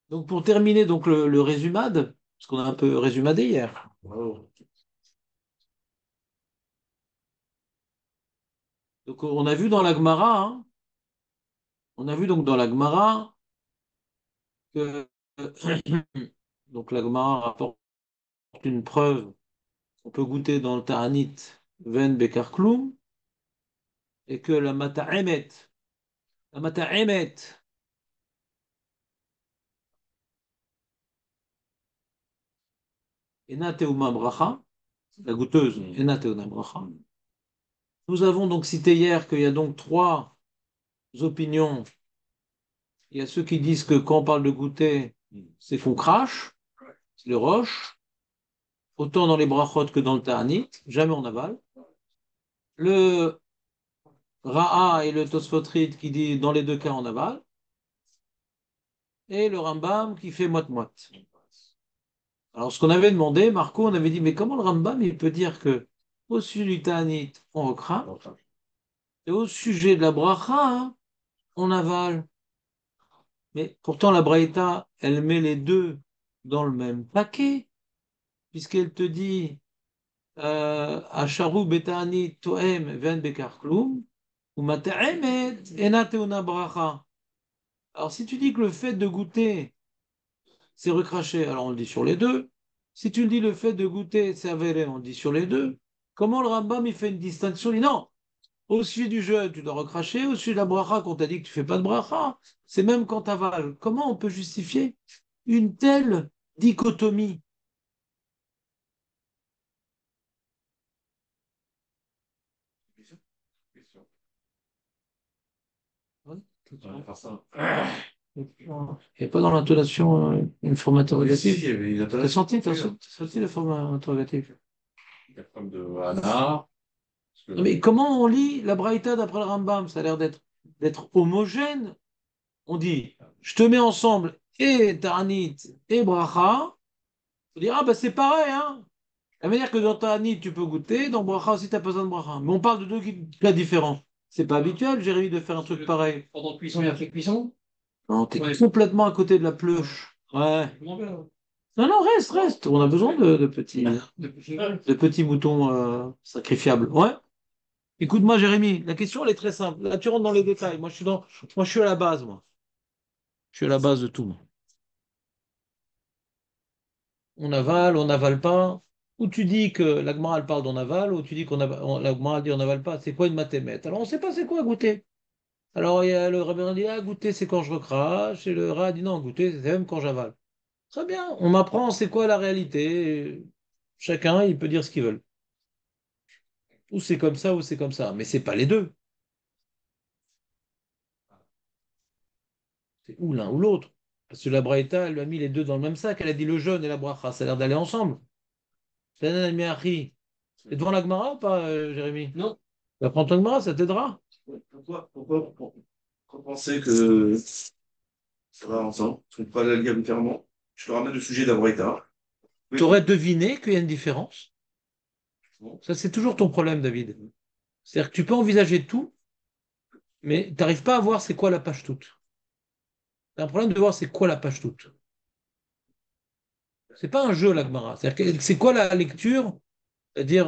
Donc pour terminer donc le résumade, parce qu'on a un peu résumadé hier. Bravo. Donc on a vu dans la Gemara, hein, on a vu donc dans la Gemara que donc la Gemara rapporte une preuve qu'on peut goûter dans le Ta'anit Ven Bekar Klum et que la Mata'emet, Ena Teuma Bracha, la goûteuse, Ena Teuma Bracha. Nous avons donc cité hier qu'il y a donc trois opinions. Il y a ceux qui disent que quand on parle de goûter, c'est qu'on crache, c'est le roche, autant dans les brachot que dans le ta'anit, jamais on avale. Le Ra'a et le Tosfotrit qui dit dans les deux cas on avale, et le Rambam qui fait moite-moite. Alors ce qu'on avait demandé, Marco, on avait dit, mais comment le Rambam il peut dire que au sujet du ta'anit on recrache, et au sujet de la bracha, hein, on avale. Mais pourtant la Braïta, elle met les deux dans le même paquet, puisqu'elle te dit Asharu betani toem ven bekar klum, ou mata'emet ena teuna bracha. Alors, si tu dis que le fait de goûter, c'est recracher, alors on le dit sur les deux. Si tu dis le fait de goûter, c'est avéré, on le dit sur les deux. Comment le Rambam, il fait une distinction? Il dit non, au sujet du jeûne, tu dois recracher, au sujet de la bracha, quand t'a dit que tu fais pas de bracha, c'est même quand tu avales. Comment on peut justifier une telle dichotomie? Question. Question. Ouais, On va faire ça. il n'y a pas dans l'intonation une forme Si, interrogative. il y avait une T'as intonation. senti, t'as senti la forme interrogative? Il y a comme de Anna. Parce Non, que, mais comment on lit la Braïta d'après le Rambam? Ça a l'air d'être homogène. On dit, je te mets ensemble et Ta'anit et Bracha. On dit, ah ben c'est pareil, hein. La manière que dans Ta'anit tu peux goûter, dans Bracha aussi tu as besoin de Bracha. Mais on parle de deux cas différents. C'est pas habituel, Jérémy, de faire un truc pareil. pendant cuisson et après cuisson, Non, t'es ouais. complètement à côté de la pleuche. Ouais. Non, non, reste, reste. On a besoin de petits moutons sacrifiables. Ouais. Écoute-moi, Jérémy, la question, elle est très simple. Là, tu rentres dans les détails. Moi, je suis à la base, moi. Je suis à la base de tout, moi. On n'avale pas. Ou tu dis que la Gemara, elle parle d'on avale, ou tu dis la Gemara dit on n'avale pas. C'est quoi une mathémètre? Alors, on ne sait pas c'est quoi goûter. Alors, il y a le rabbin dit, ah, goûter, c'est quand je recrache. Et le rat dit, non, goûter, c'est même quand j'avale. Très bien. On m'apprend c'est quoi la réalité. Chacun, il peut dire ce qu'il veut. Ou c'est comme ça, ou c'est comme ça. Mais c'est pas les deux. C'est ou l'un ou l'autre. Parce que la Braïta, elle lui a mis les deux dans le même sac. Elle a dit le jeûne et la bracha, ça a l'air d'aller ensemble. C'est t'es devant la Gemara ou pas, Jérémy? non. Tu vas prendre ton Gemara, ça t'aidera. Pourquoi penser que ça va ensemble? On ne peut pas la lire différemment. Je te ramène le sujet d'Abraïta. Tu Oui. aurais deviné qu'il y a une différence. Bon. Ça, c'est toujours ton problème, David. C'est-à-dire que tu peux envisager tout, mais tu n'arrives pas à voir c'est quoi la page toute. Tu as un problème de voir c'est quoi la page toute. C'est pas un jeu, la Gemara. C'est-à-dire que c'est quoi la lecture? C'est-à-dire,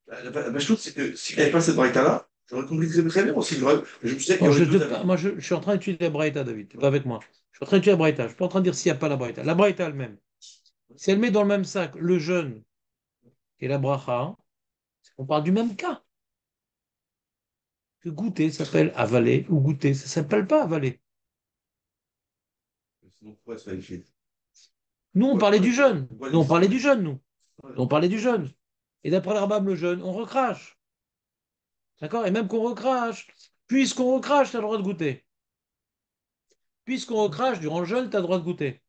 La chose, c'est que s'il n'y avait pas cette Braïta-là, j'aurais compris très bien aussi. Je me disais qu'il y bon, aurait deux avis. moi, je suis en train d'étudier la Braïta, David. Tu pas avec moi. Je suis en train d'étudier la Braïta. Je suis pas en train de dire s'il n'y a pas la Braïta. La Braïta elle-même. Si elle met dans le même sac le jeûne et la bracha, on parle du même cas. Que goûter s'appelle avaler ou goûter, ça s'appelle pas avaler. Sinon, pourquoi se qualifier? Nous, on parlait du jeûne. Pourquoi Nous, les on parlait du différences? jeûne, nous. Ouais. Nous, on parlait du jeûne. Et d'après le rabbin, le jeûne, on recrache. D'accord? Et même qu'on recrache, puisqu'on recrache, tu as le droit de goûter. Puisqu'on recrache durant le jeûne, tu as le droit de goûter.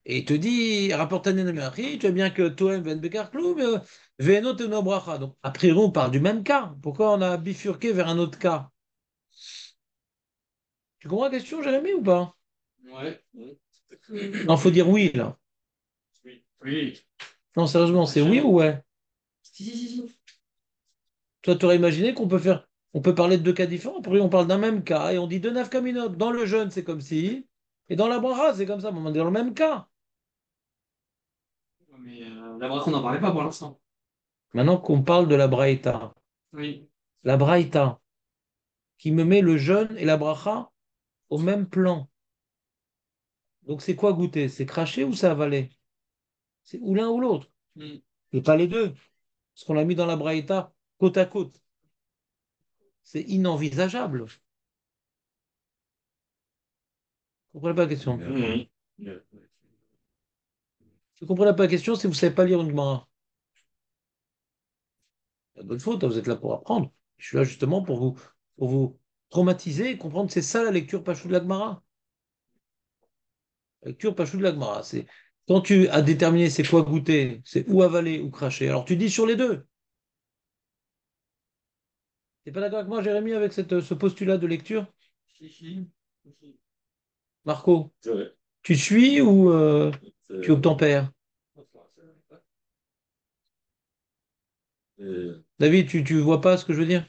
Et il te dit, rapporte tu vois bien que Toem ben Bekar Klum, Veno Teno Bracha. Donc, a priori, on parle du même cas. Pourquoi on a bifurqué vers un autre cas? Tu comprends la question, Jérémy, ou pas? Ouais. Ouais. Non, faut dire oui, là. Oui. Oui. Non, sérieusement, c'est oui ou ouais? Si, si, si, si. Toi, tu aurais imaginé on peut parler de deux cas différents. Après, on parle d'un même cas et on dit deux nafkamenot. Dans le jeûne, c'est comme si, Et dans la bracha, c'est comme ça, on est dans le même cas. Mais la bracha, on n'en parlait pas pour l'instant. Maintenant qu'on parle de la braïta, Oui. la braïta qui me met le jeûne et la bracha au même plan. Donc c'est quoi goûter? C'est cracher ou c'est avaler? C'est ou l'un ou l'autre. Mm. Et pas les deux. Parce qu'on l'a mis dans la braïta côte à côte. C'est inenvisageable. Vous comprenez pas la question? Mhm. Vous comprenez pas la question si vous ne savez pas lire une Gemara. C'est votre faute, hein, vous êtes là pour apprendre. Je suis là justement pour vous traumatiser et comprendre que c'est ça la lecture Pachou de la Gemara. La lecture Pachou de la Gemara, c'est quand tu as déterminé c'est quoi goûter, c'est ou avaler ou cracher. Alors tu dis sur les deux. T'es pas d'accord avec moi, Jérémy, avec ce postulat de lecture? Si, si. Si. Marco, C'est vrai. tu suis ou tu C'est- obtempères? c'est- David, tu vois pas ce que je veux dire?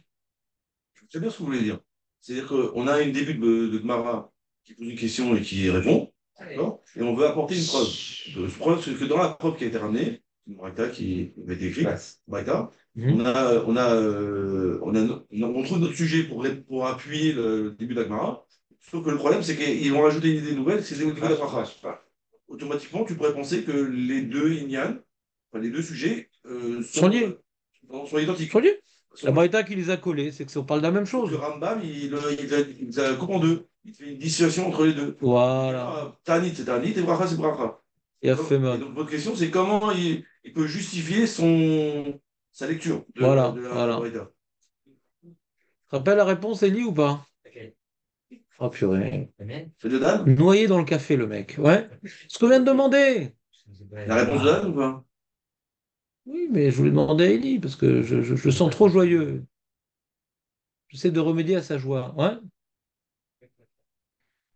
Je sais bien ce que vous voulez dire. C'est-à-dire qu'on a un début de Gemara qui pose une question et qui répond, d'accord. Et on veut apporter une preuve. Preuve, c'est que dans la preuve qui a été ramenée, une Braïta qui a été écrite, Braïta, Mhm. on trouve notre sujet pour appuyer le début de la Gemara. Sauf que le problème, c'est qu'ils vont rajouter une idée nouvelle, c'est au niveau de la bracha. Automatiquement, tu pourrais penser que les deux inyan, enfin, les deux sujets, Sont liés. sont identiques. Sont liés. La Braïta qui les a collés, c'est que ça on parle de la même Sauf que chose. Rambam, il la coupe en deux. Il fait une dissociation entre les deux. Il dit, Voilà. ah, Tanit, c'est Tanit et Bracha, c'est Bracha. Et a fait Et mal. donc, votre question, c'est comment il peut justifier sa lecture Voilà, de la voilà. Braïta. Tu te rappelles la réponse, Elie, ou pas? Oh purée. C'est de Dan? Noyé dans le café, le mec. Ouais. Ce qu'on vient de demander. La réponse de Dan ou pas? Oui, mais je voulais demander à Elie, parce que je le sens trop joyeux. J'essaie de remédier à sa joie. Ouais.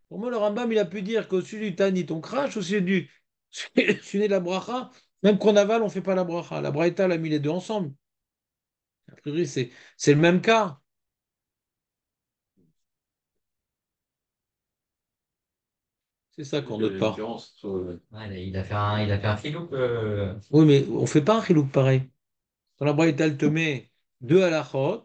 Pour moi, le Rambam, il a pu dire qu'au-dessus du Tanit, on crache, au-dessus du celui de la bracha, même qu'on avale, on ne fait pas la bracha. La braïta, elle a mis les deux ensemble. A priori, c'est le même cas. C'est ça qu'on note pas. Ouais, il a fait un filoup. Oui, mais on ne fait pas un chilouk pareil. Dans la braïta, elle te met deux halachot,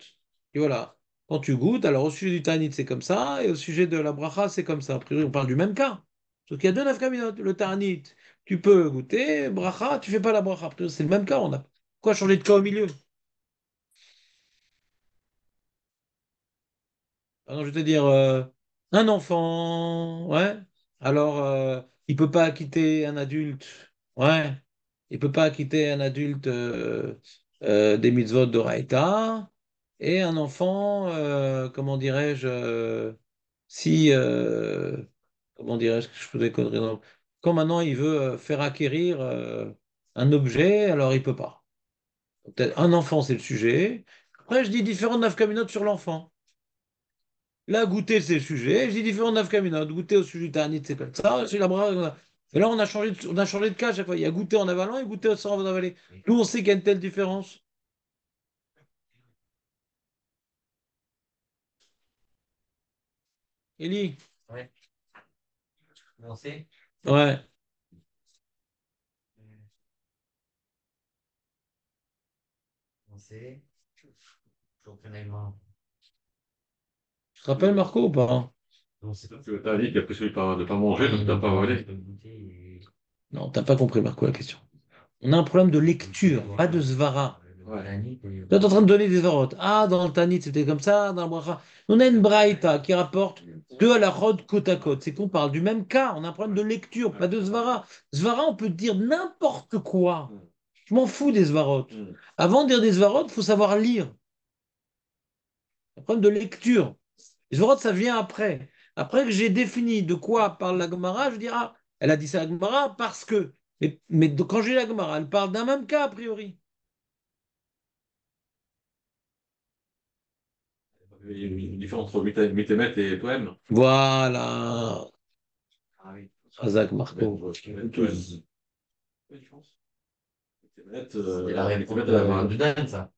et voilà. Quand tu goûtes, alors au sujet du Tanit, c'est comme ça, et au sujet de la bracha, c'est comme ça. A priori, on parle du même cas. Sauf qu'il y a deux nafkaminot. Le Tanit, tu peux goûter, bracha, tu fais pas la bracha. A priori, c'est le même cas. On a quoi changer de cas au milieu? Ah non, je vais te dire, un enfant, ouais. Alors, il peut pas quitter un adulte, ouais. Il peut pas quitter un adulte des mitzvot de Raïta. Et un enfant, comment dirais-je, si, comment dirais-je, que je faisais conneries, non. Quand maintenant il veut faire acquérir un objet, alors il peut pas. Peut-être un enfant, c'est le sujet. Après, je dis différentes nafkaminotes sur l'enfant. Là, goûter, c'est le sujet. Je dis différents nafkamina. Goûter au sujet du Tanit, c'est comme ça. C'est la brague. Et là, on a changé de cas à chaque fois. Il y a goûter en avalant et goûter sans avaler. D'où on sait qu'il y a une telle différence. Élie? Ouais. On sait. Ouais. On sait. Toujours finalement. Tu te rappelles, Marco, ou pas? On sait. Tu as dit qu'il a pris celui de ne pas manger, donc tu n'as pas avalé. Non, t'as pas compris, Marco, la question. On a un problème de lecture, pas de svara. Là, tu es en train de donner des varotes. Ah, dans le Tanit, c'était comme ça, dans le Bracha. On a une braïta qui rapporte deux à la rod côte à côte. C'est qu'on parle du même cas. On a un problème de lecture, pas de svara. Svara, on peut dire n'importe quoi. Je m'en fous des svarot. Avant de dire des svarot, il faut savoir lire. Un problème de lecture. Les svarot, ça vient après. Après que j'ai défini de quoi parle la Gemara, je dis, ah, elle a dit ça à la Gemara parce que. Mais quand j'ai la Gemara, elle parle d'un même cas, a priori. Il y a une différence entre Mitemet et Toem. Voilà. Ah oui. Razak Marco. Mitemet, C'est la réponse de Dan, ça.